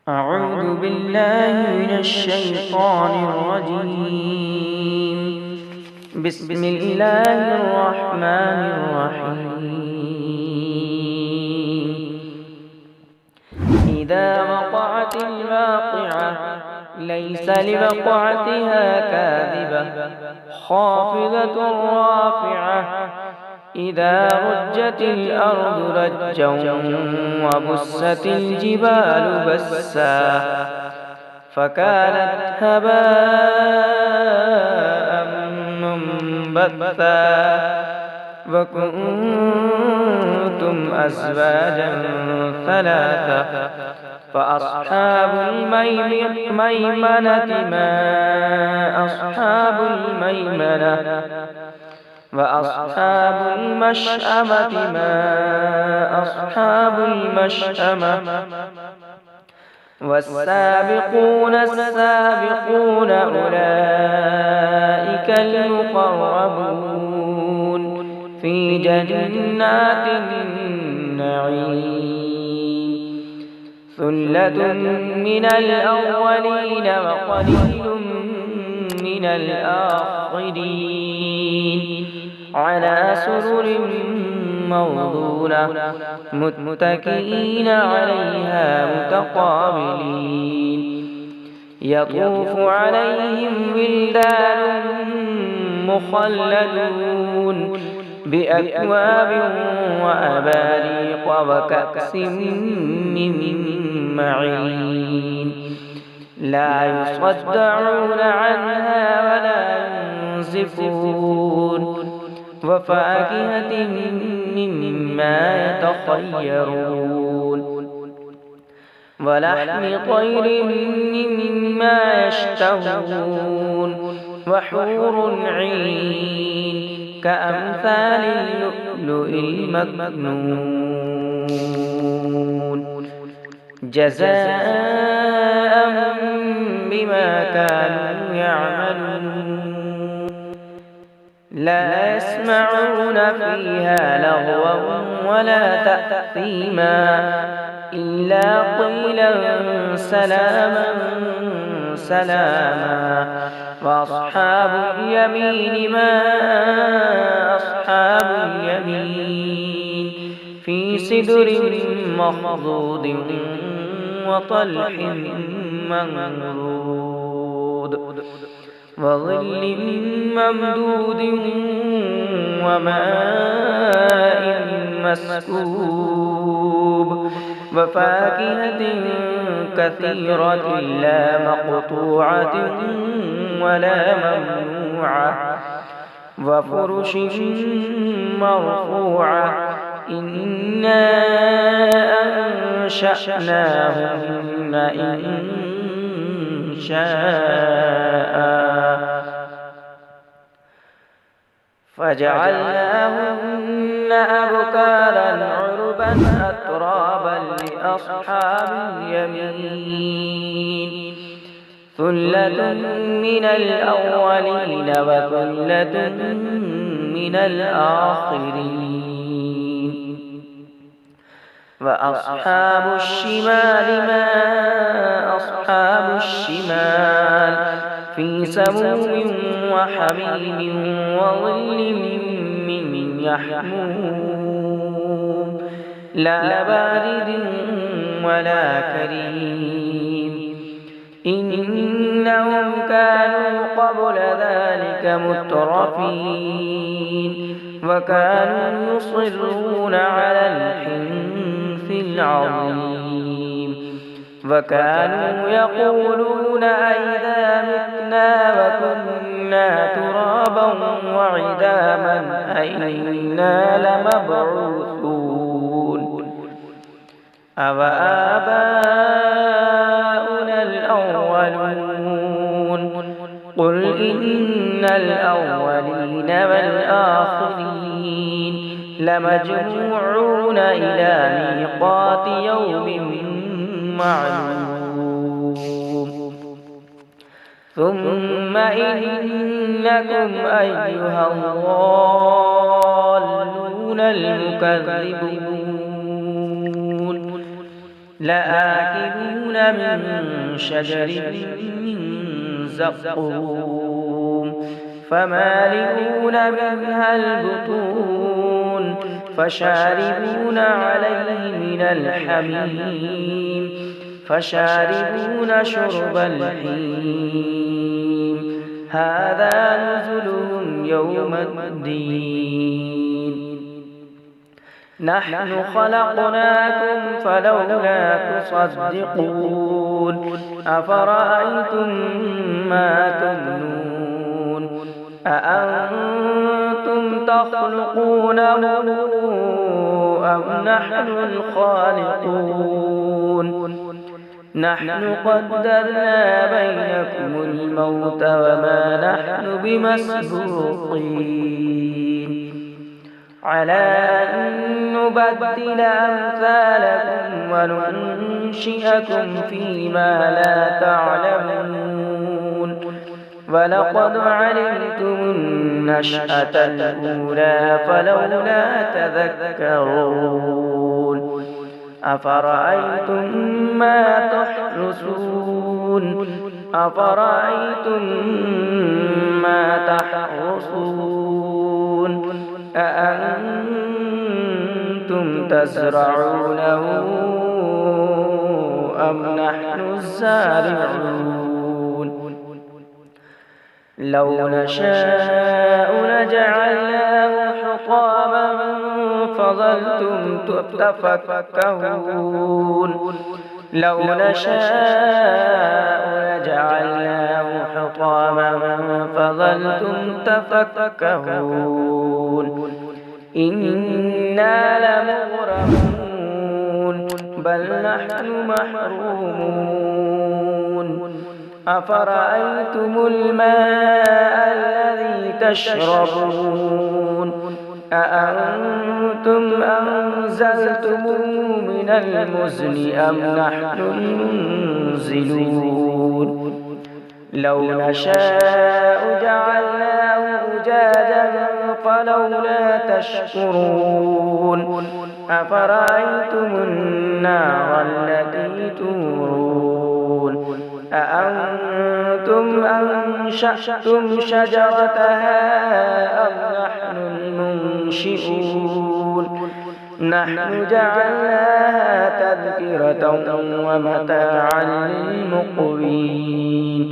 أعوذ بالله من الشيطان الرجيم. بسم الله الرحمن الرحيم. إذا وقعت الواقعة ليس لوقعتها كاذبة خافضة رافعة إذا رجت الأرض رجا وبست الجبال بسا فكانت هباء منبثا وكنتم أزواجا ثلاثة فأصحاب الميمنة ما أصحاب الميمنة وأصحاب المشأمة ما أصحاب المشأمة والسابقون السابقون أولئك المقربون في جنات النعيم ثلة من الأولين وقليل من الآخرين على سرر موضونة متكئين عليها متقابلين يطوف عليهم ولدان مخلدون بأكواب وأباريق وكأس من معين لا يصدعون عنها ولا ينزفون وفاكهة مما يتخيرون ولحم طير مما يشتهون وحور عين كأمثال اللؤلؤ المكنون جزاء بما كانوا يعملون لا يسمعون فيها لغوا ولا تأثيما إلا قيلا سلاما سلاما وأصحاب اليمين ما أصحاب اليمين في سدر مخضود وطلح منضود وظل ممدود وماء مسكوب وفاكهة كثيرة لا مقطوعة ولا ممنوعة وفرش مرفوعة إنا أنشأناهن إن شاء فجعلناهن أبكارا عربا أترابا لأصحاب اليمين ثلة من الأولين وثلة من الآخرين وأصحاب الشمال ما أصحاب الشمال في سموم وحميم وظل من يحموم لا بارد ولا كريم إنهم كانوا قبل ذلك مترفين وكانوا يصرون على الحنث العظيم وكانوا يقولون أئذا متنا وكنا ترابا وعظاما أئنا لمبعوثون أوآباؤنا الأولون قل إن الأولين والآخرين لمجموعون إلى ميقات يوم معلوم ثم إنكم أيها الضالون المكذبون لآكلون من شجر من زقوم فمالئون منها البطون فشاربون عليه من الحميم فشاربون شرب الحميم هذا نزلهم يوم الدين نحن خلقناكم فلولا تصدقون أفرأيتم ما تمنون أأنتم تخلقونه أم نحن الخالقون نحن قدرنا بينكم الموت وما نحن بمسبوقين على أن نبدل أمثالكم وننشئكم فيما لا تعلمون ولقد علمتم النشأة الأولى فلولا تذكرون أفرأيتم ما تحرثون أفرأيتم ما تحرثون أأنتم تزرعونه أم نحن الزارعون لو نشاء لجعلناه حطاما فظلتم تفكهون لو نشاء لجعلناه حطاما فظلتم تفكهون إنا لمغرمون بل نحن محرومون أفرأيتم الماء الذي تشربون أأنتم أنزلتموه من المزن أم نحن المنزلون لو نشاء جعلناه أجاجا فلولا تشكرون أفرأيتم النار التي تورون أأنتم أنشأتم شجرتها أم نحن المنشئون نحن جعلناها تذكرة ومتاعا للمقوين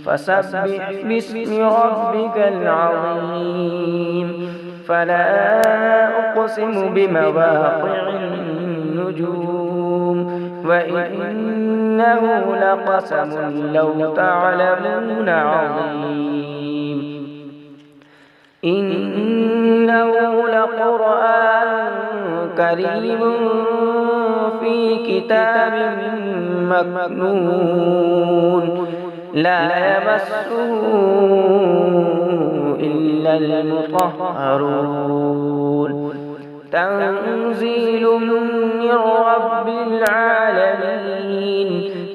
فسبح باسم ربك العظيم فلا أقسم بمواقع النجوم وإنه لقسم لو تعلمون عظيم إنه لقرآن كريم في كتاب مكنون لا يمسه إلا المطهرون تنزيل من رب العالمين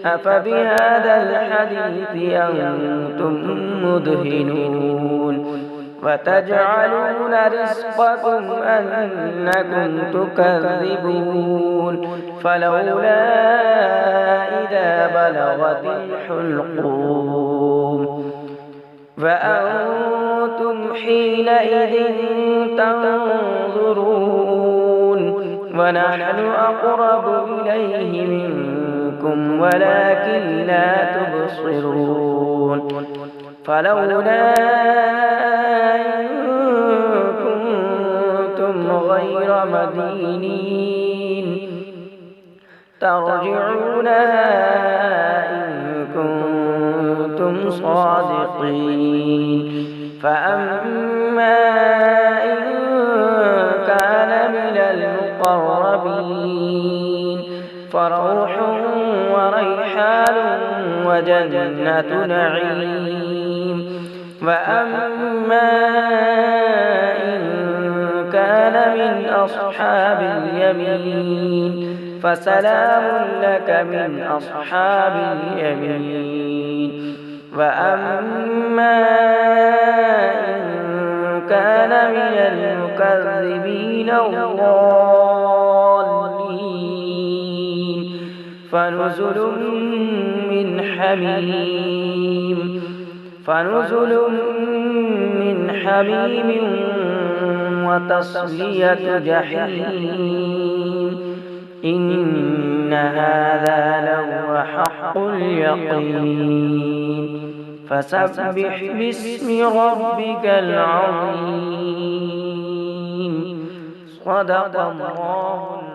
أفبهذا الحديث أنتم مدهنون وتجعلون رزقكم أنكم تكذبون فلولا إذا بلغت الحلقوم وأنتم حينئذ تنظرون ونحن أقرب إليه منكم ولكن لا تبصرون فلولا إن كنتم غير مدينين ترجعونها إن كنتم صادقين فأما إن كان من المقربين فروح وريحان وجنة نعيم وأما إن كان من أصحاب اليمين فسلام لك من أصحاب اليمين وأما إن كان من المكذبين الضالين فنزل من حميم وتصلية جحيم إن هذا لهو حق اليقين فسبح باسم ربك العظيم صدق الله.